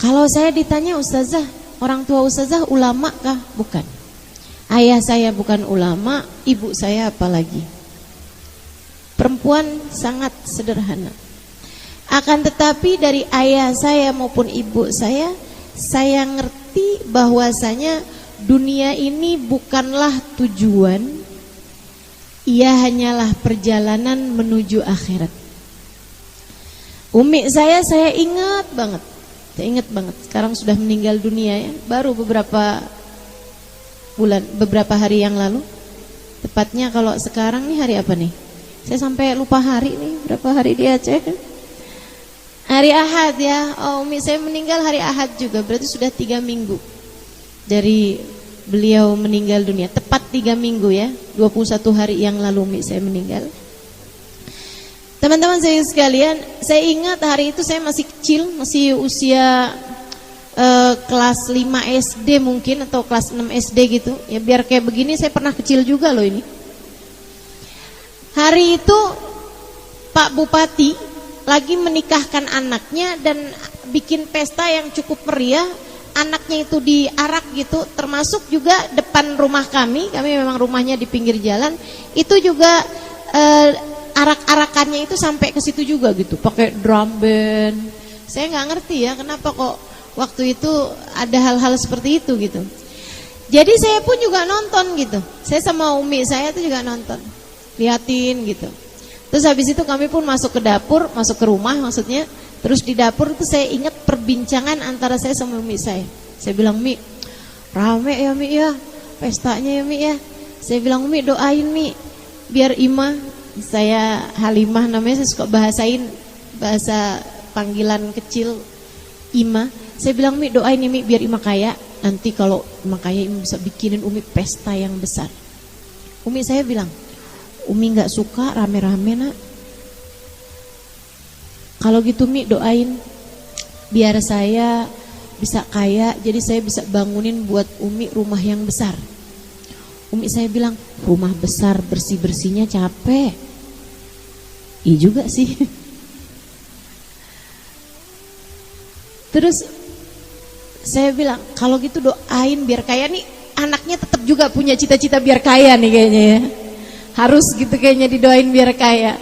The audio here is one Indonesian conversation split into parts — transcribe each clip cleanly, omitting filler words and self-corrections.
Kalau saya ditanya, ustazah, orang tua ustazah ulama kah? Bukan. Ayah saya bukan ulama, ibu saya apalagi. Perempuan sangat sederhana. Akan tetapi dari ayah saya maupun ibu saya ngerti bahwasanya dunia ini bukanlah tujuan, ia hanyalah perjalanan menuju akhirat. Umi saya ingat banget. Saya ingat banget. Sekarang sudah meninggal dunia ya. Baru beberapa hari yang lalu. Tepatnya kalau sekarang nih hari apa nih? Saya sampai lupa hari nih. Berapa hari di Aceh? Hari Ahad ya. Oh, umi saya meninggal hari Ahad juga. Berarti sudah 3 minggu dari beliau meninggal dunia. Tepat 3 minggu ya. 21 hari yang lalu umi saya meninggal. Teman-teman saya sekalian, saya ingat hari itu saya masih kecil, masih usia kelas 5 SD mungkin atau kelas 6 SD gitu. Ya biar kayak begini saya pernah kecil juga loh ini. Hari itu Pak Bupati lagi menikahkan anaknya dan bikin pesta yang cukup meriah. Anaknya itu diarak gitu, termasuk juga depan rumah kami memang rumahnya di pinggir jalan. Itu juga arak-arakannya itu sampai ke situ juga gitu, pakai drum band. Saya nggak ngerti ya kenapa kok waktu itu ada hal-hal seperti itu gitu. Jadi saya pun juga nonton gitu. Saya sama umi saya tuh juga nonton, liatin gitu. Terus habis itu kami pun masuk ke dapur, masuk ke rumah maksudnya. Terus di dapur tuh saya ingat perbincangan antara saya sama umi saya. Saya bilang, Mi, rame ya Mi ya, pestanya ya Mi ya. Saya bilang, Umi doain Mi, biar Ima, saya Halimah namanya, saya suka bahasa panggilan kecil Ima. Saya bilang, Mi doain ya Mi, biar Ima kaya. Nanti kalau Ima kaya, Ima bisa bikinin Umi pesta yang besar. Umi saya bilang, Umi gak suka rame-rame nak. Kalau gitu Mi doain biar saya bisa kaya, jadi saya bisa bangunin buat Umi rumah yang besar. Umi saya bilang, rumah besar bersih-bersihnya capek. Iya juga sih. Terus saya bilang, kalau gitu doain biar kaya nih. Anaknya tetap juga punya cita-cita biar kaya nih kayaknya ya. Harus gitu kayaknya didoain biar kaya.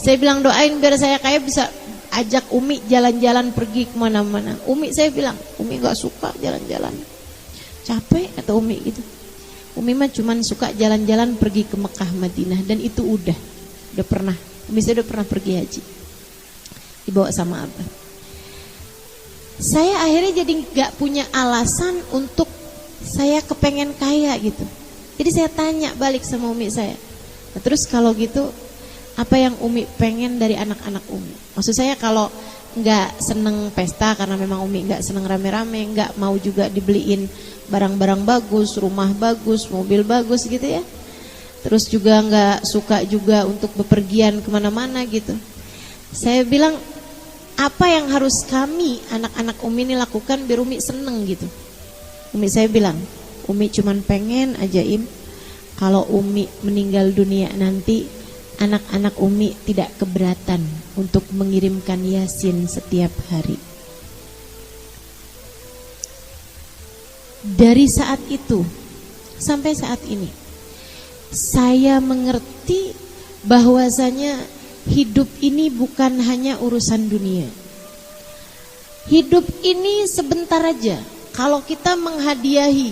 Saya bilang doain biar saya kaya bisa ajak Umi jalan-jalan pergi kemana-mana. Umi saya bilang, Umi gak suka jalan-jalan, capek kata Umi gitu. Umi mah cuman suka jalan-jalan pergi ke Mekah Madinah. Dan itu udah pernah. Umi saya udah pernah pergi haji, dibawa sama abah. Saya akhirnya jadi gak punya alasan untuk saya kepengen kaya gitu. Jadi saya tanya balik sama Umi saya, nah, terus kalau gitu apa yang Umi pengen dari anak-anak Umi? Maksud saya kalau nggak seneng pesta karena memang Umi nggak seneng rame-rame, nggak mau juga dibeliin barang-barang bagus, rumah bagus, mobil bagus gitu ya. Terus juga nggak suka juga untuk bepergian kemana-mana gitu. Saya bilang, apa yang harus kami anak-anak Umi ini lakukan biar Umi seneng gitu? Umi saya bilang, Umi cuman pengen aja kalau Umi meninggal dunia nanti, anak-anak Umi tidak keberatan untuk mengirimkan Yasin setiap hari. Dari saat itu sampai saat ini, saya mengerti bahwasanya hidup ini bukan hanya urusan dunia. Hidup ini sebentar aja. Kalau kita menghadiahi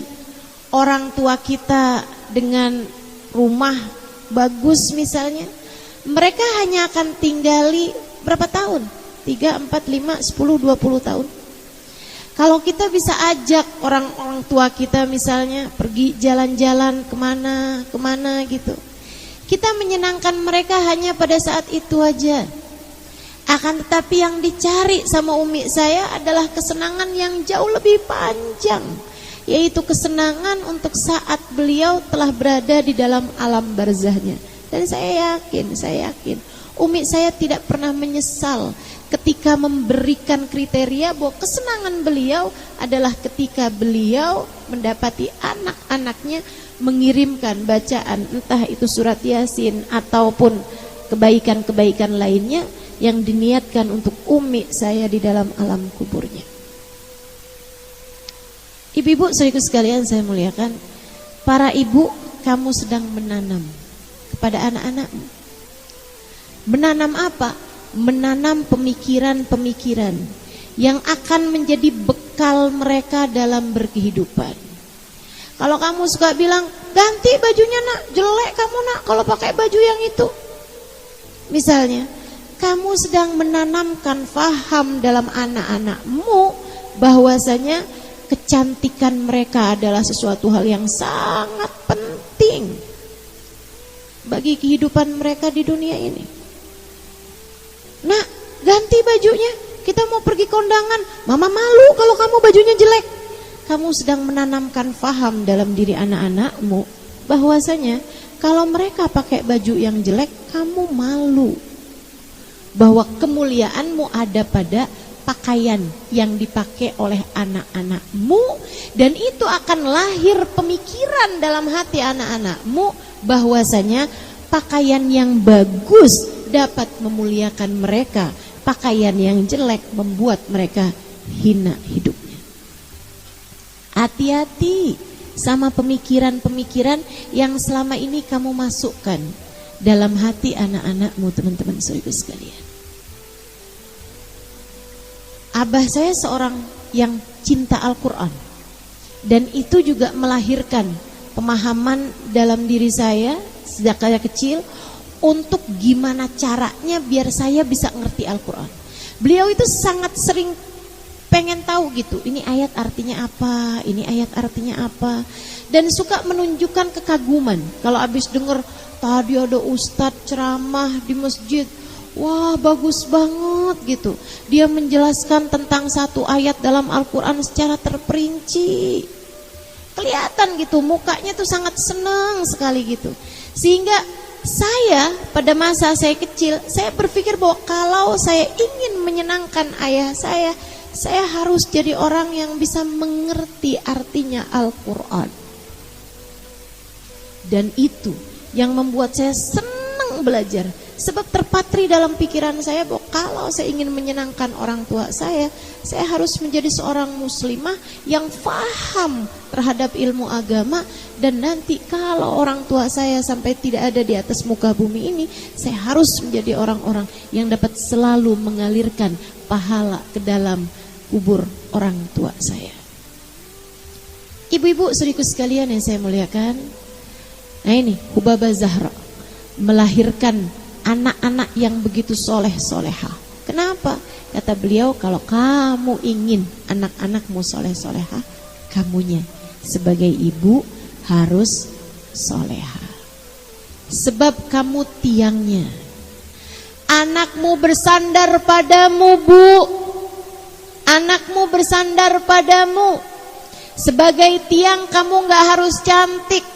orang tua kita dengan rumah bagus misalnya, mereka hanya akan tinggali berapa tahun? 3, 4, 5, 10, 20 tahun. Kalau kita bisa ajak orang-orang tua kita misalnya pergi jalan-jalan kemana gitu, kita menyenangkan mereka hanya pada saat itu aja. Akan tetapi yang dicari sama Umi saya adalah kesenangan yang jauh lebih panjang, yaitu kesenangan untuk saat beliau telah berada di dalam alam barzahnya. Dan saya yakin Umi saya tidak pernah menyesal ketika memberikan kriteria bahwa kesenangan beliau adalah ketika beliau mendapati anak-anaknya mengirimkan bacaan, entah itu surat Yasin ataupun kebaikan-kebaikan lainnya yang diniatkan untuk Umi saya di dalam alam kuburnya. Ibu-ibu saudaraku sekalian saya muliakan, para ibu, kamu sedang menanam kepada anak-anakmu. Menanam apa? Menanam pemikiran-pemikiran yang akan menjadi bekal mereka dalam berkehidupan. Kalau kamu suka bilang, ganti bajunya nak, jelek kamu nak kalau pakai baju yang itu. Misalnya, kamu sedang menanamkan faham dalam anak-anakmu bahwasanya kecantikan mereka adalah sesuatu hal yang sangat penting bagi kehidupan mereka di dunia ini. Nak, ganti bajunya, kita mau pergi kondangan. Mama malu kalau kamu bajunya jelek. Kamu sedang menanamkan faham dalam diri anak-anakmu bahwasanya kalau mereka pakai baju yang jelek, kamu malu. Bahwa kemuliaanmu ada pada pakaian yang dipakai oleh anak-anakmu, dan itu akan lahir pemikiran dalam hati anak-anakmu bahwasanya pakaian yang bagus dapat memuliakan mereka, pakaian yang jelek membuat mereka hina hidupnya. Hati-hati sama pemikiran-pemikiran yang selama ini kamu masukkan dalam hati anak-anakmu, teman-teman saudara sekalian. Abah saya seorang yang cinta Al-Quran, dan itu juga melahirkan pemahaman dalam diri saya sejak saya kecil untuk gimana caranya biar saya bisa ngerti Al-Quran. Beliau itu sangat sering pengen tahu gitu, ini ayat artinya apa, ini ayat artinya apa, dan suka menunjukkan kekaguman. Kalau habis dengar tadi ada ustadz ceramah di masjid, wah bagus banget gitu, dia menjelaskan tentang satu ayat dalam Al-Quran secara terperinci, kelihatan gitu mukanya tuh sangat senang sekali gitu. Sehingga saya pada masa saya kecil, saya berpikir bahwa kalau saya ingin menyenangkan ayah saya harus jadi orang yang bisa mengerti artinya Al-Quran. Dan itu yang membuat saya senang belajar. Sebab terpatri dalam pikiran saya bahwa kalau saya ingin menyenangkan orang tua saya harus menjadi seorang muslimah yang faham terhadap ilmu agama. Dan nanti kalau orang tua saya sampai tidak ada di atas muka bumi ini, saya harus menjadi orang-orang yang dapat selalu mengalirkan pahala ke dalam kubur orang tua saya. Ibu-ibu saudaraku sekalian yang saya muliakan, nah ini Hubabah Zahra melahirkan anak-anak yang begitu soleh-solehah. Kenapa? Kata beliau, kalau kamu ingin anak-anakmu soleh-solehah, kamunya sebagai ibu harus solehah. Sebab kamu tiangnya. Anakmu bersandar padamu, Bu. Anakmu bersandar padamu. Sebagai tiang kamu gak harus cantik.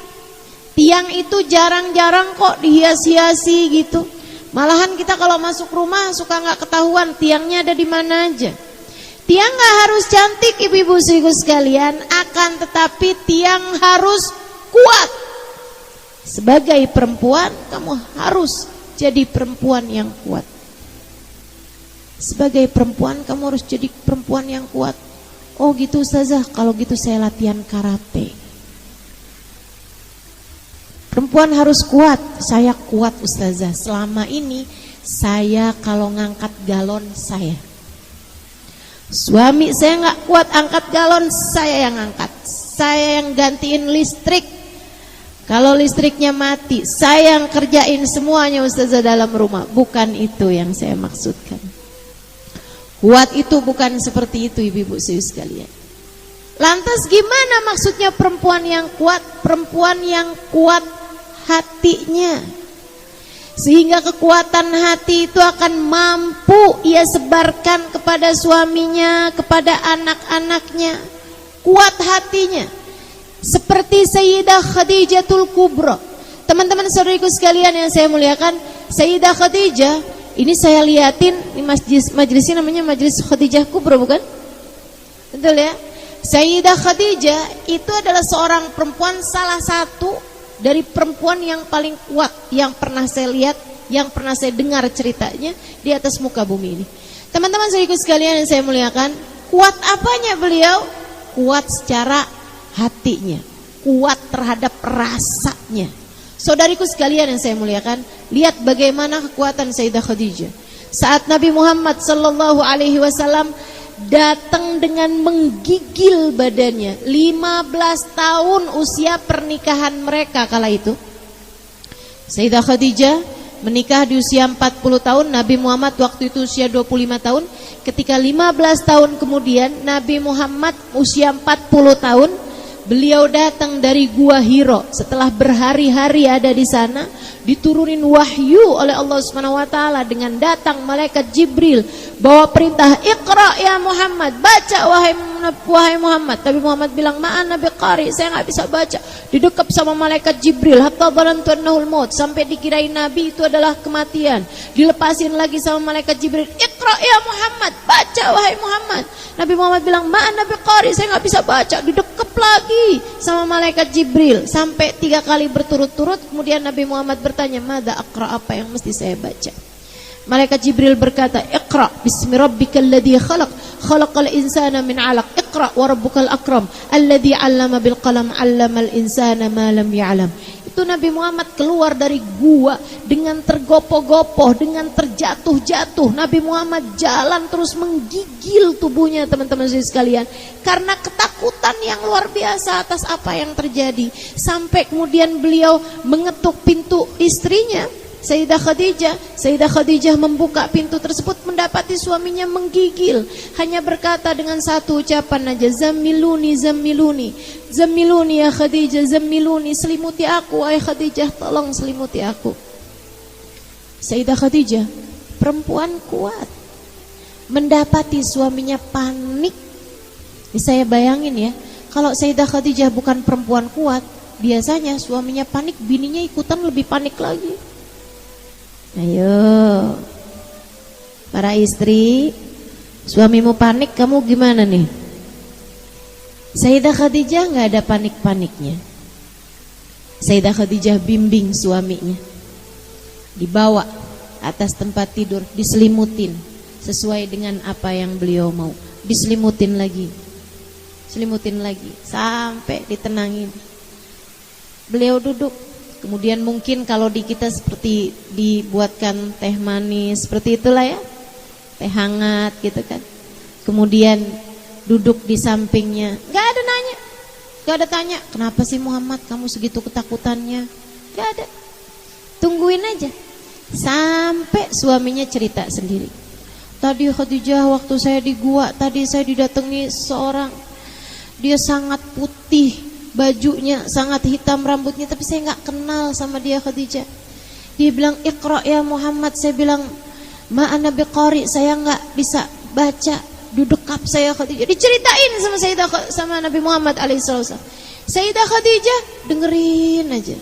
Tiang itu jarang-jarang kok dihias-hiasi gitu. Malahan kita kalau masuk rumah suka gak ketahuan tiangnya ada di mana aja. Tiang gak harus cantik ibu-ibu saudaraku sekalian, akan tetapi tiang harus kuat. Sebagai perempuan kamu harus jadi perempuan yang kuat. Sebagai perempuan kamu harus jadi perempuan yang kuat. Oh gitu Ustazah, kalau gitu saya latihan karate. Perempuan harus kuat. Saya kuat Ustazah. Selama ini saya kalau ngangkat galon saya. Suami saya gak kuat angkat galon, saya yang angkat. Saya yang gantiin listrik. Kalau listriknya mati, saya yang kerjain semuanya Ustazah dalam rumah. Bukan itu yang saya maksudkan. Kuat itu bukan seperti itu ibu-ibu sekalian. Lantas gimana maksudnya perempuan yang kuat? Perempuan yang kuat hatinya, sehingga kekuatan hati itu akan mampu ia sebarkan kepada suaminya, kepada anak-anaknya. Kuat hatinya seperti Sayyidah Khadijatul Kubra. Teman-teman saudariku sekalian yang saya muliakan, Sayyidah Khadijah ini saya liatin di majelisnya namanya Majelis Khadijah Kubra, bukan? Betul ya? Sayyidah Khadijah itu adalah seorang perempuan, salah satu dari perempuan yang paling kuat yang pernah saya lihat, yang pernah saya dengar ceritanya di atas muka bumi ini. Teman-teman saudaraku sekalian yang saya muliakan, kuat apanya beliau? Kuat secara hatinya, kuat terhadap rasanya. Saudariku sekalian yang saya muliakan, lihat bagaimana kekuatan Sayyidah Khadijah. Saat Nabi Muhammad sallallahu alaihi wasallam datang dengan menggigil badannya, 15 tahun usia pernikahan mereka kala itu. Sayyidah Khadijah menikah di usia 40 tahun, Nabi Muhammad waktu itu usia 25 tahun. Ketika 15 tahun kemudian Nabi Muhammad usia 40 tahun, beliau datang dari Gua Hiro. Setelah berhari-hari ada di sana, diturunin wahyu oleh Allah Subhanahu wa taala dengan datang malaikat Jibril bawa perintah, "Iqra ya Muhammad, baca wahai Muhammad." Tapi Muhammad bilang, "Ma'an nabi qari, saya enggak bisa baca." Didekap sama malaikat Jibril, hatta dhanantu annahul maut, sampai dikirain nabi itu adalah kematian. Dilepasin lagi sama malaikat Jibril, "Iqra ya Muhammad, baca wahai Muhammad." Nabi Muhammad bilang, "Ma'an nabi qari, saya enggak bisa baca." Didekap lagi sama malaikat Jibril sampai 3 kali berturut-turut. Kemudian Nabi Muhammad bertanya, "Mada aqra, apa yang mesti saya baca?" Malaikat Jibril berkata, "Iqra bismi rabbikal ladzi khalaq, khalaqal insana min 'alaq, iqra wa rabbukal akram, alladzi 'allama bil qalam, 'allamal insana ma lam ya'lam." Itu Nabi Muhammad keluar dari gua dengan tergopoh-gopoh, dengan terjatuh-jatuh. Nabi Muhammad jalan terus menggigil tubuhnya, teman-teman sekalian, karena ketakutan yang luar biasa atas apa yang terjadi. Sampai kemudian beliau mengetuk pintu istrinya, Sayyidah Khadijah. Sayyidah Khadijah membuka pintu tersebut, mendapati suaminya menggigil. Hanya berkata dengan satu ucapan aja, "Zammiluni, zammiluni, zammiluni ya Khadijah, zammiluni, selimuti aku wahai Khadijah, tolong selimuti aku." Sayyidah Khadijah, perempuan kuat, mendapati suaminya panik. Saya bayangin ya, kalau Sayyidah Khadijah bukan perempuan kuat, biasanya suaminya panik, bininya ikutan lebih panik lagi. Ayo, para istri, suamimu panik, kamu gimana nih? Sayyidah Khadijah nggak ada panik-paniknya. Sayyidah Khadijah bimbing suaminya, dibawa atas tempat tidur, diselimutin sesuai dengan apa yang beliau mau, diselimutin lagi, selimutin lagi, sampai ditenangin. Beliau duduk. Kemudian mungkin kalau di kita seperti dibuatkan teh manis, seperti itulah ya, teh hangat gitu kan. Kemudian duduk di sampingnya, gak ada nanya, gak ada tanya, "Kenapa sih Muhammad kamu segitu ketakutannya?" Gak ada, tungguin aja. Sampai suaminya cerita sendiri, "Tadi Khadijah waktu saya di gua, tadi saya didatangi seorang, dia sangat putih bajunya, sangat hitam rambutnya, tapi saya nggak kenal sama dia Khadijah. Dia bilang, 'Iqra ya Muhammad.' Saya bilang, 'Ma ana biqari,' saya nggak bisa baca. Dudekap saya Khadijah." Diceritain sama Nabi Muhammad alaihissalam. Sayyidah Khadijah dengerin aja.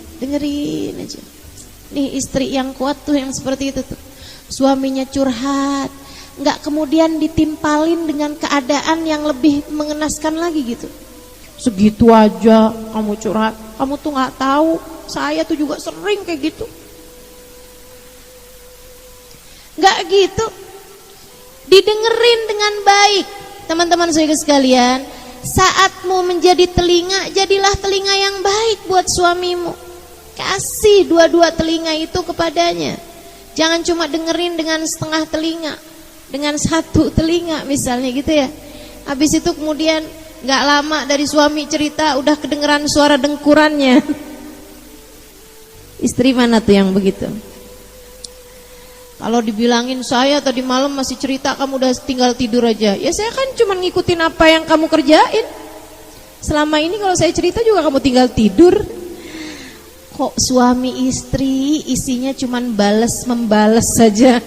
Nih istri yang kuat tuh yang seperti itu tuh. Suaminya curhat, nggak kemudian ditimpalin dengan keadaan yang lebih mengenaskan lagi gitu. "Segitu aja kamu curhat, kamu tuh gak tahu, saya tuh juga sering kayak gitu." Gak gitu, didengerin dengan baik. Teman-teman saya sekalian, saatmu menjadi telinga, jadilah telinga yang baik buat suamimu. Kasih dua-dua telinga itu kepadanya. Jangan cuma dengerin dengan setengah telinga, dengan satu telinga misalnya gitu ya. Habis itu kemudian gak lama dari suami cerita udah kedengeran suara dengkurannya. Istri mana tuh yang begitu? Kalau dibilangin, "Saya tadi malam masih cerita, kamu udah tinggal tidur aja." Ya saya kan cuma ngikutin apa yang kamu kerjain. Selama ini kalau saya cerita juga kamu tinggal tidur. Kok suami istri isinya cuma membalas saja?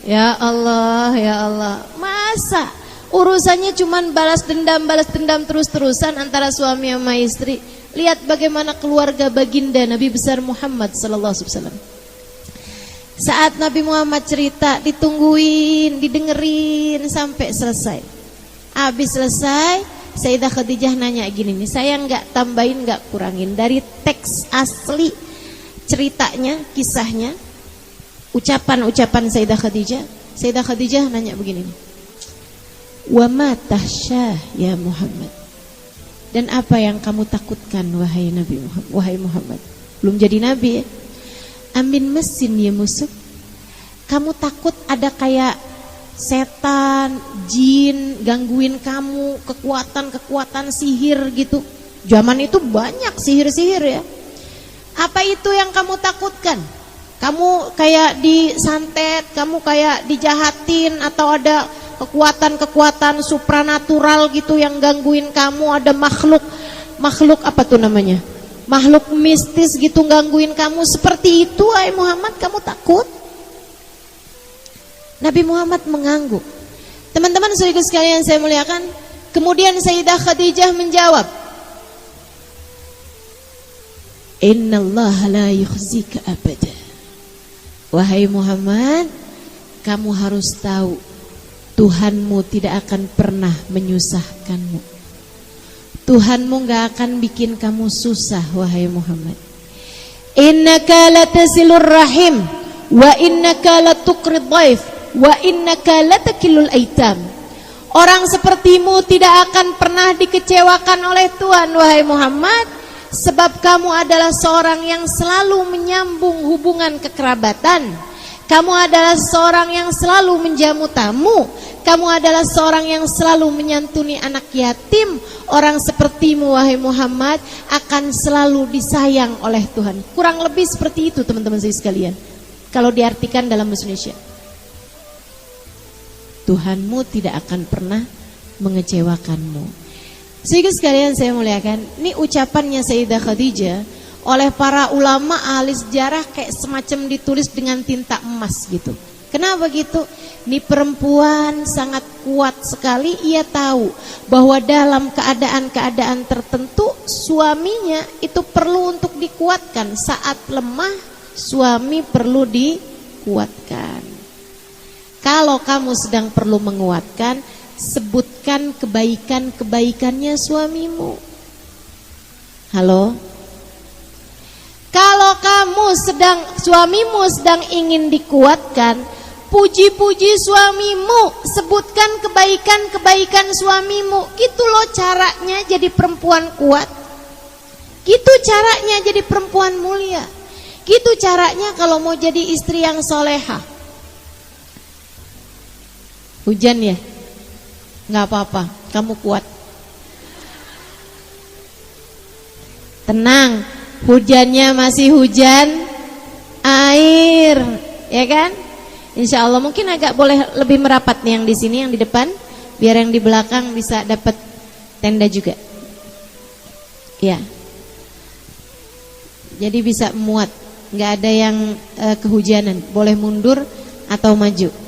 Ya Allah, ya Allah. Masa urusannya cuman balas dendam terus-terusan antara suami sama istri? Lihat bagaimana keluarga baginda Nabi besar Muhammad sallallahu alaihi wasallam. Saat Nabi Muhammad cerita, ditungguin, didengerin sampai selesai. Habis selesai, Sayyidah Khadijah nanya gini nih, saya enggak tambahin, enggak kurangin dari teks asli ceritanya, kisahnya, ucapan-ucapan Sayyidah Khadijah. Sayyidah Khadijah nanya begini nih, "Wa ma tahsyah ya Muhammad?" Dan apa yang kamu takutkan wahai Nabi Muhammad, wahai Muhammad? Belum jadi nabi ya. Amin mesin ya musuh. Kamu takut ada kayak setan, jin gangguin kamu, kekuatan-kekuatan sihir gitu. Zaman itu banyak sihir-sihir ya. Apa itu yang kamu takutkan? Kamu kayak disantet, kamu kayak dijahatin, atau ada kekuatan-kekuatan supranatural gitu yang gangguin kamu, ada makhluk apa tuh namanya? Makhluk mistis gitu gangguin kamu. Seperti itu wahai Muhammad, kamu takut? Nabi Muhammad mengangguk. Teman-teman saudara sekalian saya muliakan, kemudian Sayyidah Khadijah menjawab, Innallaha la yukhzika abada. Wahai Muhammad, kamu harus tahu Tuhanmu tidak akan pernah menyusahkanmu. Tuhanmu gak akan bikin kamu susah wahai Muhammad. Innaka latasilur rahim wa innaka latuqrid dhaif wa innaka latakilul aitam. Orang sepertimu tidak akan pernah dikecewakan oleh Tuhan wahai Muhammad, sebab kamu adalah seorang yang selalu menyambung hubungan kekerabatan. Kamu adalah seorang yang selalu menjamu tamu. Kamu adalah seorang yang selalu menyantuni anak yatim. Orang sepertimu wahai Muhammad akan selalu disayang oleh Tuhan. Kurang lebih seperti itu teman-teman saya sekalian, kalau diartikan dalam bahasa Indonesia. Tuhanmu tidak akan pernah mengecewakanmu. Sehingga sekalian saya muliakan, ini ucapannya Sayyidah Khadijah oleh para ulama ahli sejarah kayak semacam ditulis dengan tinta emas gitu. Kenapa gitu? Ini perempuan sangat kuat sekali. Ia tahu bahwa dalam keadaan-keadaan tertentu suaminya itu perlu untuk dikuatkan. Saat lemah, suami perlu dikuatkan. Kalau kamu sedang perlu menguatkan, sebutkan kebaikan-kebaikannya suamimu. Halo? Kalau suamimu sedang ingin dikuatkan, puji-puji suamimu, sebutkan kebaikan-kebaikan suamimu. Gitu loh caranya jadi perempuan kuat. Gitu caranya jadi perempuan mulia. Gitu caranya kalau mau jadi istri yang solehah. Hujan ya? Gak apa-apa, kamu kuat. Tenang, hujannya masih hujan air, ya kan? Insya Allah mungkin agak boleh lebih merapat nih yang di sini, yang di depan, biar yang di belakang bisa dapat tenda juga. Ya. Jadi bisa muat, nggak ada yang kehujanan, boleh mundur atau maju.